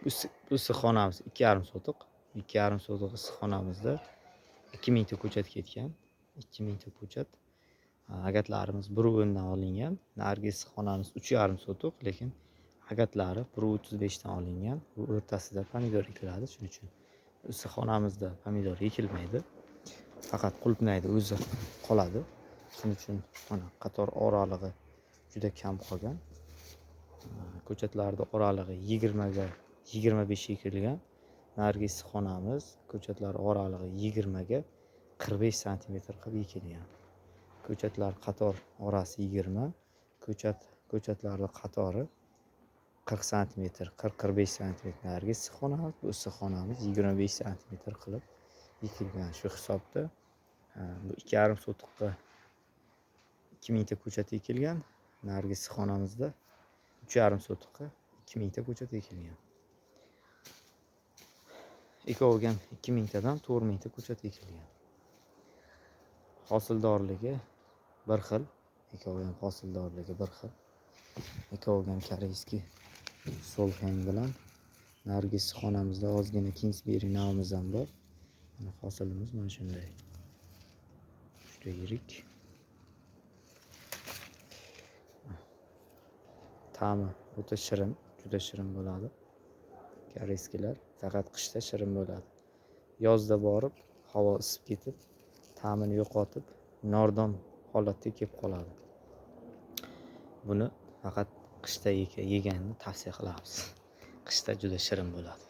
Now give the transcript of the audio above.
issiqxonamiz 2,5 sotiq. 2,5 sotiq issiqxonamizda 2000 ta ko'chat ketgan. 2000 ta ko'chat. Agatlarimiz bir o'ndan olingan. Narigi issiqxonamiz 3,5 sotiq, lekin agatlari 1,35 dan olingan. Bu o'rtasida pomidor ekiladi, shuning uchun issiqxonamizda pomidor ekilmaydi. Faqat qulupnayda o'zi qoladi. Shuning uchun mana qator oralig'i juda kam qolgan. Ko'chatlarning oralig'i 20 ga 25 ekilgan. Narigi issiqxonamiz ko'chatlar oralig'i 20 ga 45 sm qilib ekilgan. Ko'chatlar qator orasi 20, ko'chatlarning qatori 40 sm, 40-45 sm. Narigi issiqxonamiz, bu issiqxonamiz 25 sm qilib ekilgan. Shu hisobda bu 2,5 sotiqqa 2000 ta ko'chat ekilgan. Narigi issiqxonamizda 3,5 sotiqqa 2000 ta ko'chat ekilgan. Ekoviga 2000 tadan 4000 ta ko'chat ekilgan. Hosildorligi bir xil. Ekovi ham hosildorligi bir xil. Ekovi ham koreyskiy Solheim bilan narigi issiqxonamizda ozgina Kingsbury navimiz ham bor. Mana hosilimiz mana shunday. Juda yirik. Ta'mi o'ta shirin, juda shirin bo'ladi. Koreyskiylar faqat qishda shirin bo'ladi. Yozda borib, havo isib ketib, ta'mini yo'qotib, nordon holatga kelib qoladi. Buni faqat qishda yeganni tavsiya qilamiz. Qishda juda shirin bo'ladi.